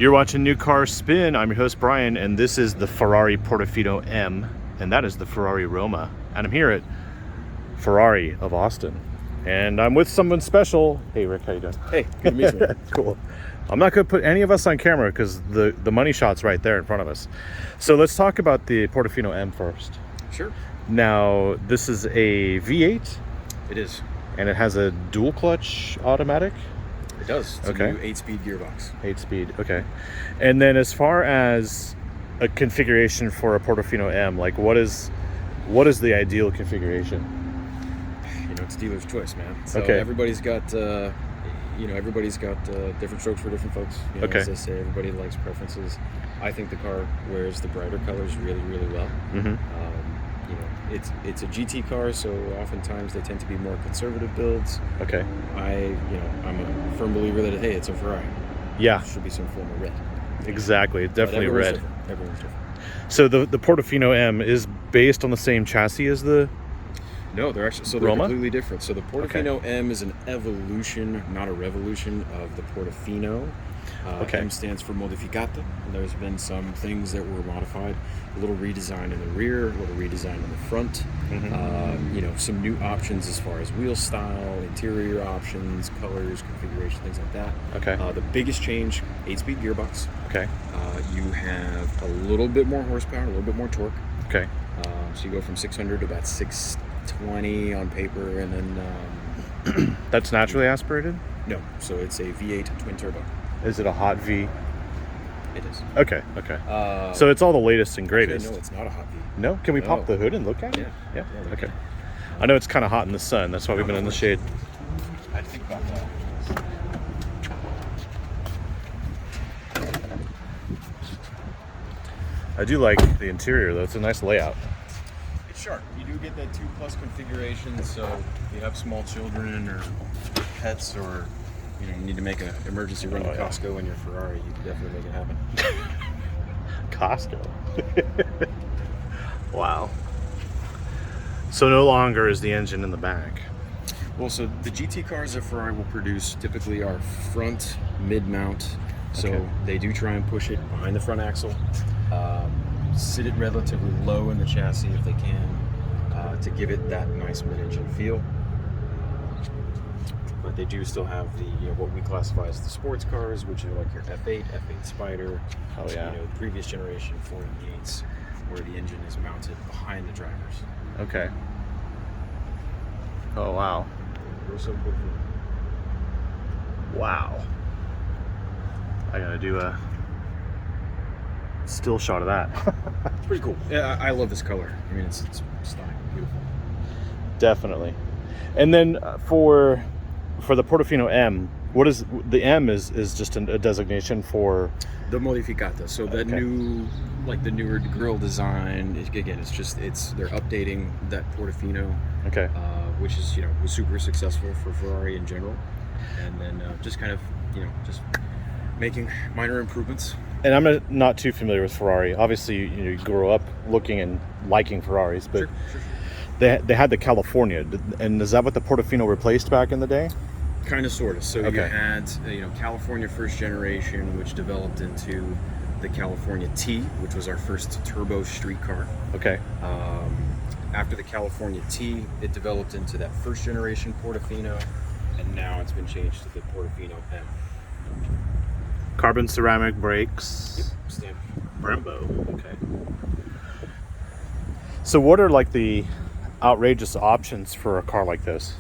You're watching New Car Spin. I'm your host, Brian, and this is the Ferrari Portofino M, and that is the Ferrari Roma. And I'm here at Ferrari of Austin, and I'm with someone special. Hey, Rick, how you doing? Hey, good to meet you. Cool. I'm not going to put any of us on camera because the money shot's right there in front of us. So let's talk about the Portofino M first. Sure. Now, this is a V8. It is. And it has a dual clutch automatic. It does. It's okay. a new 8-speed gearbox. 8-speed, okay. And then as far as a configuration for a Portofino M, like what is the ideal configuration? You know, it's dealer's choice, man. So okay. Everybody's got different strokes for different folks. You know, okay. As they say, everybody likes preferences. I think the car wears the brighter colors really, really well. Mm-hmm. You know, it's a GT car, so oftentimes they tend to be more conservative builds. Okay. I'm a firm believer that hey, it's a Ferrari. Yeah. There should be some form of red. Exactly, definitely red. Everyone's different. So the Portofino M is based on the same chassis as the. No, they're Roma? completely different. So the Portofino M is an evolution, not a revolution, of the Portofino. Okay. M stands for modificata, and there's been some things that were modified. A little redesign in the rear, a little redesign in the front. Mm-hmm. Some new options as far as wheel style, interior options, colors, configuration, things like that. Okay. The biggest change, 8-speed gearbox. Okay. You have a little bit more horsepower, a little bit more torque. Okay. So you go from 600 to about 620 on paper, and then that's naturally aspirated? No, so it's a V8 twin turbo. Is it a hot V? It is. Okay. So it's all the latest and greatest. Actually, no, it's not a hot V. No? Can we pop the hood and look at it? Yeah. Okay. I know it's kind of hot in the sun. That's why we've been in the shade. I think about that. I do like the interior, though. It's a nice layout. It's sharp. You do get that 2+ configuration, so if you have small children or pets, or you need to make an emergency run to Costco in your Ferrari, you can definitely make it happen. Costco. Wow. So no longer is the engine in the back. Well, so the GT cars that Ferrari will produce typically are front mid-mount. So they do try and push it behind the front axle, sit it relatively low in the chassis if they can, to give it that nice mid-engine feel. But they do still have the what we classify as the sports cars, which are like your F8 Spider. Oh yeah. The previous generation 48s, where the engine is mounted behind the drivers. Okay. Oh wow. Wow. I gotta do a still shot of that. It's pretty cool. Yeah, I love this color. I mean, it's stunning, beautiful. Definitely. And then for the Portofino M, what is the M is just a designation for the modificata. So that new, like the newer grille design. Again, they're updating that Portofino. Okay. Which is was super successful for Ferrari in general, and then just kind of just making minor improvements. And I'm not too familiar with Ferrari. Obviously, you grow up looking and liking Ferraris, but sure. They had the California, and is that what the Portofino replaced back in the day? Kind of, sort of. So you had California first generation, which developed into the California T, which was our first turbo street car. Okay. After the California T, it developed into that first generation Portofino, and now it's been changed to the Portofino M. Carbon ceramic brakes. Yep, stamp. Brembo. Okay. So what are like the outrageous options for a car like this?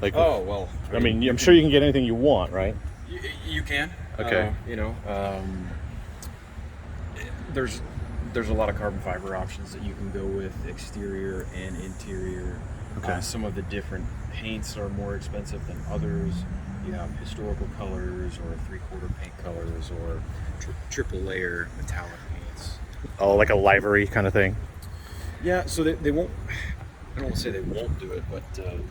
Like, I mean, I'm sure you can get anything you want, right? You can. Okay. There's a lot of carbon fiber options that you can go with, exterior and interior. Okay. Some of the different paints are more expensive than others. You have historical colors, or 3/4 paint colors, or triple layer metallic paints. Oh, like a livery kind of thing? Yeah, so they won't, I don't want to say they won't do it, but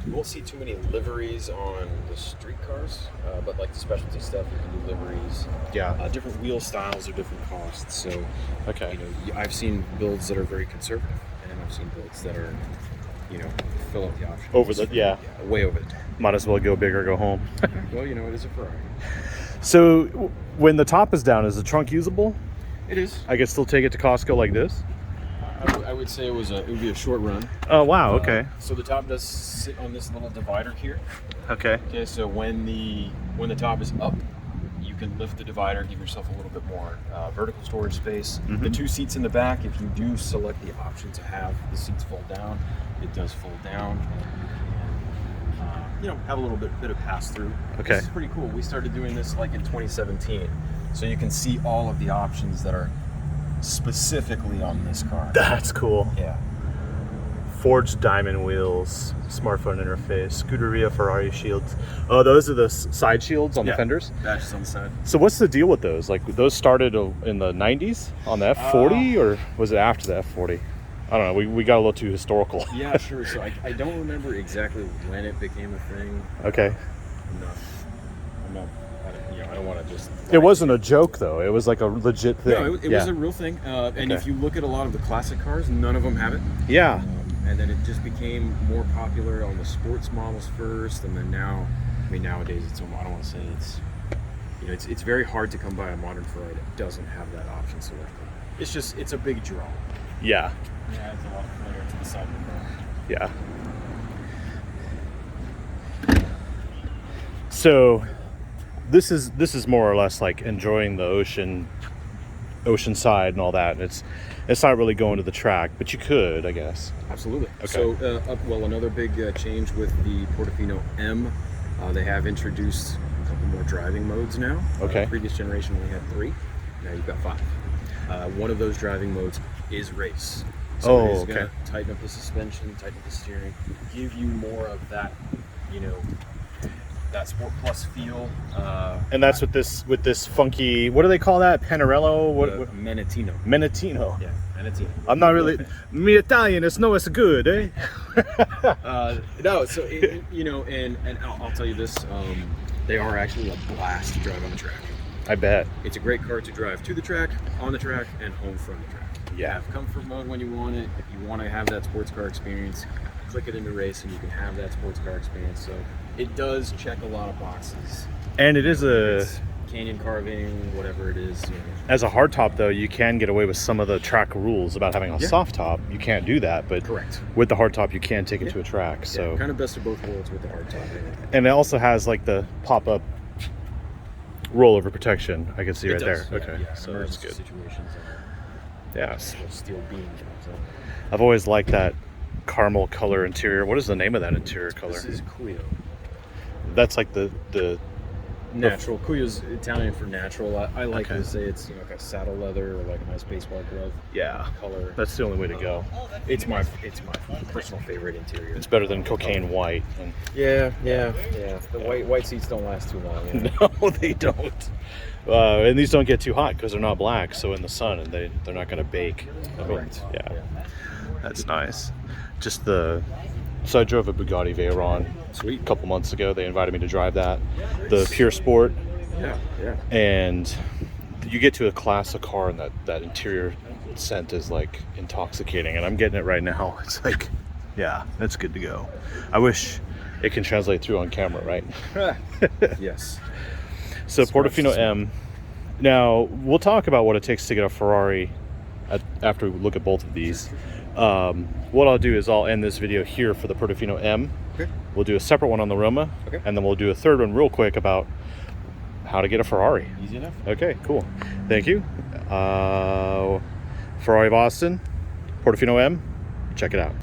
you won't see too many liveries on the street cars, but like the specialty stuff, you can do liveries. Yeah. Different wheel styles are different costs, so okay. I've seen builds that are very conservative, and I've seen builds that are, fill out the options. Over the, way over the top. Might as well go big or go home. Well, it is a Ferrari. So when the top is down, is the trunk usable? It is. I could still take it to Costco like this? I would say it would be a short run. Oh, wow, okay. So the top does sit on this little divider here. Okay. Okay, so when the top is up, you can lift the divider, give yourself a little bit more vertical storage space. Mm-hmm. The 2 seats in the back, if you do select the option to have the seats fold down, it does fold down. Have a little bit of pass through. Okay. This is pretty cool. We started doing this like in 2017, so you can see all of the options that are specifically on this car. That's cool. Yeah. Forged diamond wheels, smartphone interface, Scuderia Ferrari Shields. Oh, those are the side shields on the fenders? Badges on the side. So what's the deal with those? Like, those started in the 90s on the F40, or was it after the F40? I don't know. We got a little too historical. Yeah, sure. So I don't remember exactly when it became a thing. Okay. I don't want to just... It wasn't a joke, though. It was like a legit thing. No, it was a real thing. And if you look at a lot of the classic cars, none of them have it. Yeah. And then it just became more popular on the sports models first, and then now, nowadays it's, I don't want to say it's very hard to come by a modern Ferrari that doesn't have that option selected. It's a big draw. Yeah. It adds a lot of flair to the side of the car. Yeah. So this is more or less like enjoying the ocean side and all that. It's not really going to the track, but you could, I guess. Absolutely. Okay. So, another big change with the Portofino M, they have introduced a couple more driving modes now. Okay. Previous generation only had 3. Now you've got 5. One of those driving modes is race. So it is going to tighten up the suspension, tighten up the steering, give you more of that, that Sport Plus feel. And that's with this funky, what do they call that? Panarello? What? Menatino. Menatino. Yeah, Menatino. I'm not really, me Italian, it's good, eh? No, so, and I'll tell you this, they are actually a blast to drive on the track. I bet. It's a great car to drive to the track, on the track, and home from the track. You have comfort mode when you want it. If you want to have that sports car experience, click it into race and you can have that sports car experience. So it does check a lot of boxes. And it is canyon carving, whatever it is. As a hardtop, though, you can get away with some of the track rules about having a soft top. You can't do that, but correct. With the hardtop, you can take it to a track. So kind of best of both worlds with the hardtop. And it also has like the pop-up rollover protection. I can see right there. Okay, so that's good. Situations. Yes. Steel beam. So. I've always liked that caramel color interior. What is the name of that interior color? This is Cuyo. That's like the natural. Cuyo's Italian for natural. I like to say it's like a saddle leather or like a nice baseball glove. Yeah. Color. That's the only way to go. It's my personal favorite interior. It's better than cocaine white. And... Yeah. The white seats don't last too long. No, they don't. And these don't get too hot because they're not black, so in the sun, and they're not going to bake. Correct. Yeah, that's nice. So I drove a Bugatti Veyron a couple months ago. They invited me to drive that, the Pure Sport. Yeah. And you get to a class of car, and that interior scent is like intoxicating, and I'm getting it right now. It's like, yeah, that's good to go. I wish it can translate through on camera, right? Yes. So Portofino M. Now, we'll talk about what it takes to get a Ferrari after we look at both of these. What I'll do is I'll end this video here for the Portofino M. Okay. We'll do a separate one on the Roma. Okay. And then we'll do a third one real quick about how to get a Ferrari. Easy enough. Okay, cool. Thank you. Ferrari of Austin, Portofino M. Check it out.